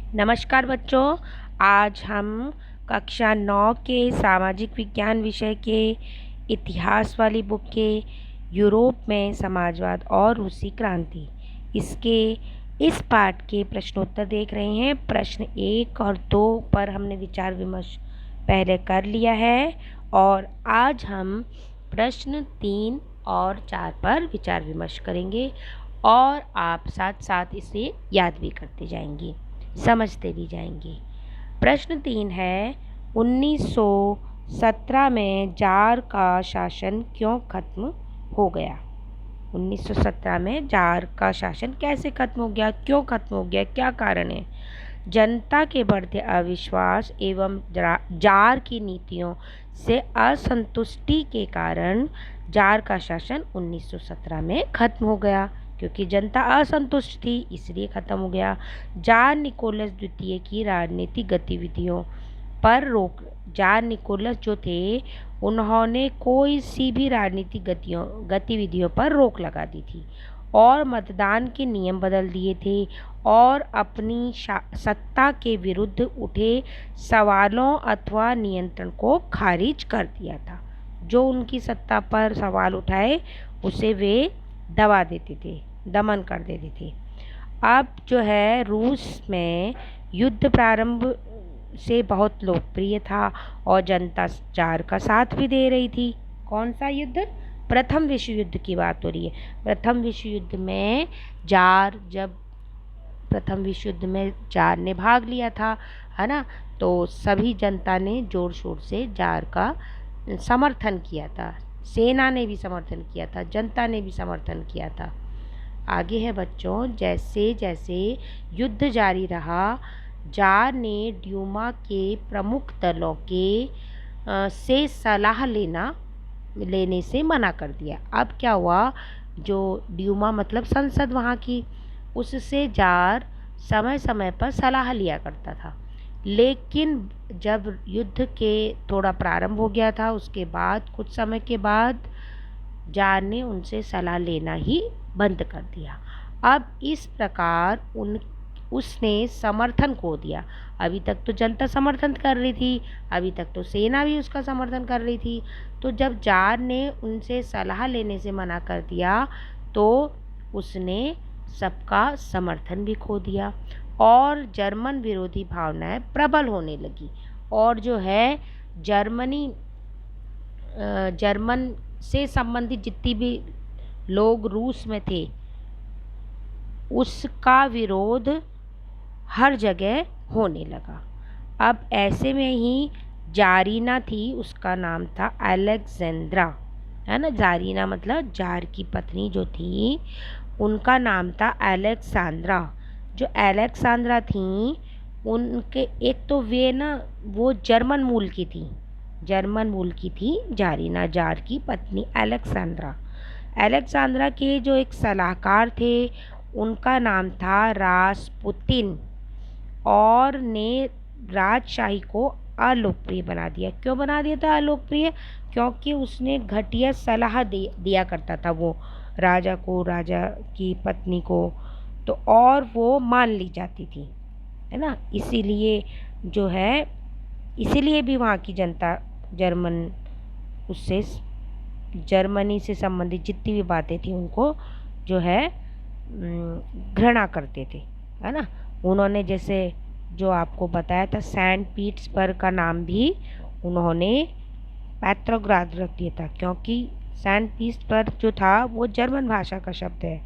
नमस्कार बच्चों। आज हम कक्षा 9 के सामाजिक विज्ञान विषय के इतिहास वाली बुक के यूरोप में समाजवाद और रूसी क्रांति इसके इस पाठ के प्रश्नोत्तर देख रहे हैं। प्रश्न 1 और 2 पर हमने विचार विमर्श पहले कर लिया है और आज हम प्रश्न 3 और 4 पर विचार विमर्श करेंगे और आप साथ साथ इसे याद भी करते जाएंगे, समझते भी जाएंगे। प्रश्न 3 है, 1917 में जार का शासन क्यों खत्म हो गया? 1917 में जार का शासन कैसे खत्म हो गया, क्यों खत्म हो गया, क्या कारण है? जनता के बढ़ते अविश्वास एवं जार की नीतियों से असंतुष्टि के कारण जार का शासन 1917 में खत्म हो गया, क्योंकि जनता असंतुष्ट थी इसलिए खत्म हो गया। जार निकोलस द्वितीय की राजनीतिक गतिविधियों पर रोक, जार निकोलस जो थे उन्होंने कोई सी भी राजनीतिक गतिविधियों पर रोक लगा दी थी और मतदान के नियम बदल दिए थे और अपनी सत्ता के विरुद्ध उठे सवालों अथवा नियंत्रण को खारिज कर दिया था। जो उनकी सत्ता पर सवाल उठाए उसे वे दबा देते थे, दमन कर देते थे। अब जो है रूस में युद्ध प्रारंभ से बहुत लोकप्रिय था और जनता जार का साथ भी दे रही थी। कौन सा युद्ध? प्रथम विश्व युद्ध की बात हो रही है। प्रथम विश्व युद्ध में जार ने भाग लिया था, है ना, तो सभी जनता ने जोर शोर से जार का समर्थन किया था। सेना ने भी समर्थन किया था, जनता ने भी समर्थन किया था। आगे है बच्चों, जैसे जैसे युद्ध जारी रहा जार ने ड्यूमा के प्रमुख दलों के से सलाह लेने से मना कर दिया। अब क्या हुआ, जो ड्यूमा मतलब संसद वहाँ की, उससे जार समय समय पर सलाह लिया करता था। लेकिन जब युद्ध के थोड़ा प्रारंभ हो गया था उसके बाद कुछ समय के बाद जार ने उनसे सलाह लेना ही बंद कर दिया। अब इस प्रकार उसने समर्थन खो दिया। अभी तक तो जनता समर्थन कर रही थी, अभी तक तो सेना भी उसका समर्थन कर रही थी। तो जब जार ने उनसे सलाह लेने से मना कर दिया तो उसने सबका समर्थन भी खो दिया और जर्मन विरोधी भावनाएं प्रबल होने लगी और जो है जर्मन से संबंधित जितनी भी लोग रूस में थे उसका विरोध हर जगह होने लगा। अब ऐसे में ही जारीना थी, उसका नाम था अलेक्जेंद्रा, है ना। जारीना मतलब जार की पत्नी जो थी उनका नाम था अलेक्सांद्रा। जो अलेक्सांद्रा थी उनके एक तो वो जर्मन मूल की थी जारीना, जार की पत्नी अलेक्सांद्रा के जो एक सलाहकार थे उनका नाम था रासपुतिन और ने राजशाही को अलोकप्रिय बना दिया। क्यों बना दिया था अलोकप्रिय? क्योंकि उसने घटिया सलाह दिया करता था वो राजा की पत्नी को, तो और वो मान ली जाती थी, है ना। इसीलिए भी वहाँ की जनता जर्मनी से संबंधित जितनी भी बातें थी उनको जो है घृणा करते थे, है ना। उन्होंने जैसे जो आपको बताया था सेंट पीटर्सबर्ग का नाम भी उन्होंने पेट्रोग्राद रख दिया था, क्योंकि सेंट पीटर्सबर्ग जो था वो जर्मन भाषा का शब्द है।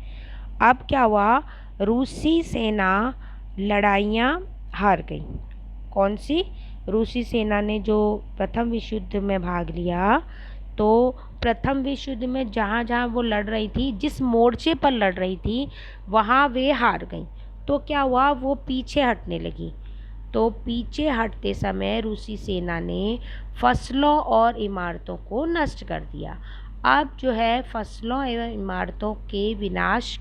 अब क्या हुआ, रूसी सेना लड़ाइयाँ हार गई। कौन सी? रूसी सेना ने जो प्रथम विश्व युद्ध में भाग लिया, तो प्रथम विश्व युद्ध में जहाँ जहाँ वो लड़ रही थी, जिस मोर्चे पर लड़ रही थी वहाँ वे हार गई। तो क्या हुआ, वो पीछे हटने लगी। तो पीछे हटते समय रूसी सेना ने फसलों और इमारतों को नष्ट कर दिया। अब जो है फसलों एवं इमारतों के विनाश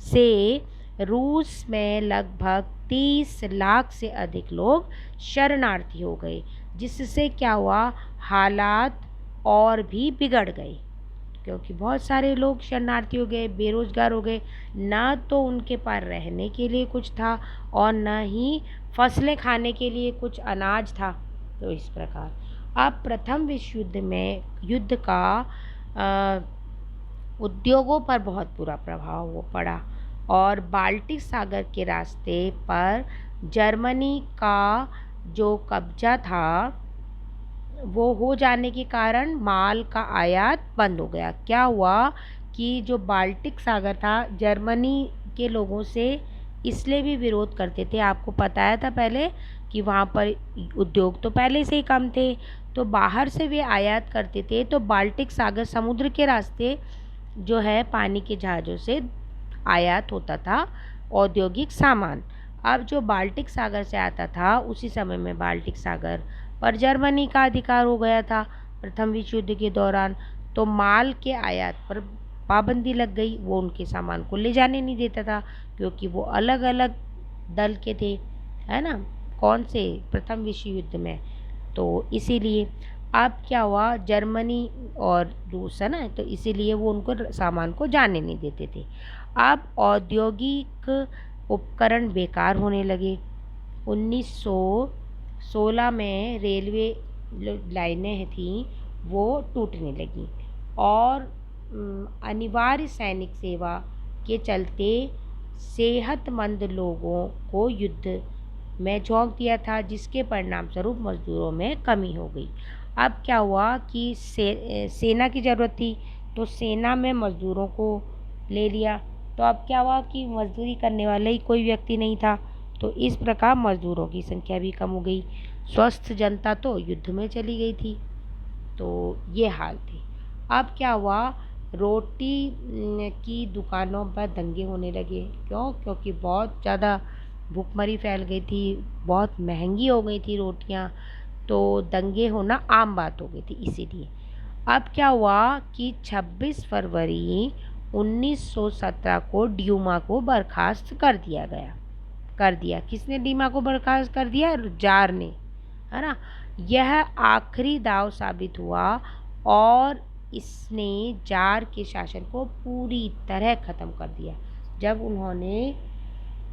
से रूस में लगभग 30 लाख से अधिक लोग शरणार्थी हो गए, जिससे क्या हुआ, हालात और भी बिगड़ गए। क्योंकि बहुत सारे लोग शरणार्थी हो गए, बेरोजगार हो गए, ना तो उनके पास रहने के लिए कुछ था और न ही फसलें खाने के लिए कुछ अनाज था। तो इस प्रकार अब प्रथम विश्व युद्ध में युद्ध का उद्योगों पर बहुत बुरा प्रभाव वो पड़ा और बाल्टिक सागर के रास्ते पर जर्मनी का जो कब्जा था वो हो जाने के कारण माल का आयात बंद हो गया। क्या हुआ कि जो बाल्टिक सागर था, जर्मनी के लोगों से इसलिए भी विरोध करते थे, आपको बताया था पहले कि वहाँ पर उद्योग तो पहले से ही कम थे, तो बाहर से वे आयात करते थे। तो बाल्टिक सागर समुद्र के रास्ते जो है पानी के जहाज़ों से आयात होता था औद्योगिक सामान। अब जो बाल्टिक सागर से आता था, उसी समय में बाल्टिक सागर पर जर्मनी का अधिकार हो गया था प्रथम विश्व युद्ध के दौरान। तो माल के आयात पर पाबंदी लग गई, वो उनके सामान को ले जाने नहीं देता था क्योंकि वो अलग अलग दल के थे, है ना, कौन से, प्रथम विश्व युद्ध में। तो इसीलिए अब क्या हुआ, जर्मनी और रूस, है ना, तो इसीलिए वो उनको सामान को जाने नहीं देते थे। अब औद्योगिक उपकरण बेकार होने लगे। 1916 में रेलवे लाइनें थीं वो टूटने लगीं और अनिवार्य सैनिक सेवा के चलते सेहतमंद लोगों को युद्ध में झोंक दिया था, जिसके परिणाम स्वरूप मजदूरों में कमी हो गई। अब क्या हुआ कि सेना की ज़रूरत थी, तो सेना में मजदूरों को ले लिया। तो अब क्या हुआ कि मजदूरी करने वाला ही कोई व्यक्ति नहीं था, तो इस प्रकार मजदूरों की संख्या भी कम हो गई। स्वस्थ जनता तो युद्ध में चली गई थी। तो ये हाल थी। अब क्या हुआ, रोटी की दुकानों पर दंगे होने लगे। क्यों? क्योंकि बहुत ज़्यादा भूखमरी फैल गई थी, बहुत महंगी हो गई थी रोटियां, तो दंगे होना आम बात हो गई थी इसीलिए। अब क्या हुआ कि 26 फरवरी 1917 को ड्यूमा को बर्खास्त कर दिया। किसने ड्यूमा को बर्खास्त कर दिया? जार ने, है ना। यह आखिरी दाव साबित हुआ और इसने जार के शासन को पूरी तरह ख़त्म कर दिया। जब उन्होंने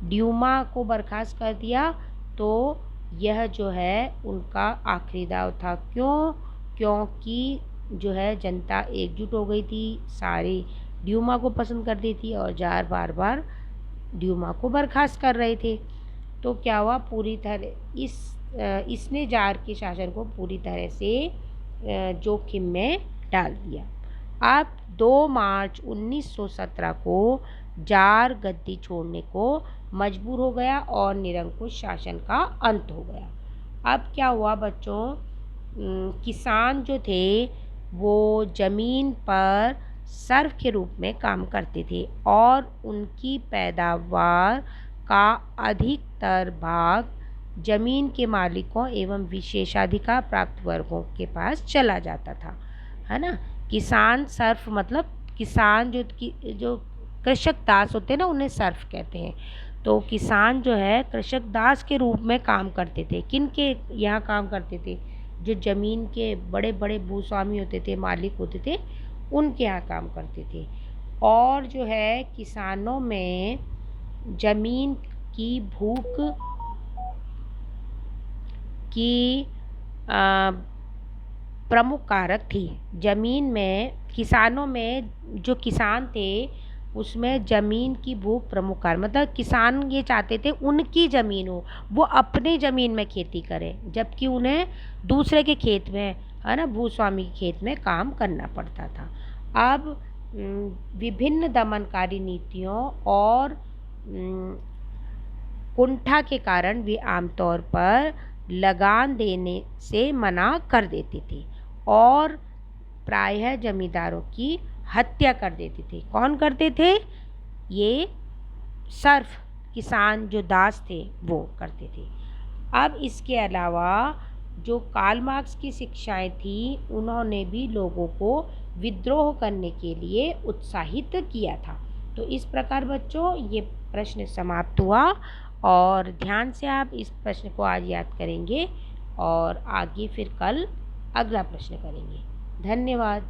ड्यूमा को बर्खास्त कर दिया तो यह जो है उनका आखिरी दाव था। क्यों? क्योंकि जो है जनता एकजुट हो गई थी, सारी ड्यूमा को पसंद कर दी थी और जार बार बार ड्यूमा को बर्खास्त कर रहे थे। तो क्या हुआ, पूरी तरह इसने जार के शासन को पूरी तरह से जोखिम में डाल दिया। अब 2 मार्च 1917 को जार गद्दी छोड़ने को मजबूर हो गया और निरंकुश शासन का अंत हो गया। अब क्या हुआ बच्चों, किसान जो थे वो ज़मीन पर सर्फ के रूप में काम करते थे और उनकी पैदावार का अधिकतर भाग जमीन के मालिकों एवं विशेषाधिकार प्राप्त वर्गों के पास चला जाता था, है ना। किसान सर्फ मतलब किसान जो कृषक दास होते हैं ना, उन्हें सर्फ कहते हैं। तो किसान जो है कृषक दास के रूप में काम करते थे। किन के यहाँ काम करते थे? जो ज़मीन के बड़े बड़े भूस्वामी होते थे, मालिक होते थे, उनके यहाँ काम करते थे। और जो है किसानों में ज़मीन की भूख की प्रमुख कारक थी। ज़मीन में किसानों में जो किसान थे उसमें ज़मीन की भूख प्रमुख कारक, मतलब किसान ये चाहते थे उनकी ज़मीन हो, वो अपने ज़मीन में खेती करें, जबकि उन्हें दूसरे के खेत में, है ना, भूस्वामी के खेत में काम करना पड़ता था। अब विभिन्न दमनकारी नीतियों और कुंठा के कारण वे आमतौर पर लगान देने से मना कर देते थे और प्रायः जमींदारों की हत्या कर देते थे। कौन करते थे? ये सर्फ किसान जो दास थे वो करते थे। अब इसके अलावा जो कार्ल मार्क्स की शिक्षाएं थी, उन्होंने भी लोगों को विद्रोह करने के लिए उत्साहित किया था। तो इस प्रकार बच्चों ये प्रश्न समाप्त हुआ और ध्यान से आप इस प्रश्न को आज याद करेंगे और आगे फिर कल अगला प्रश्न करेंगे। धन्यवाद।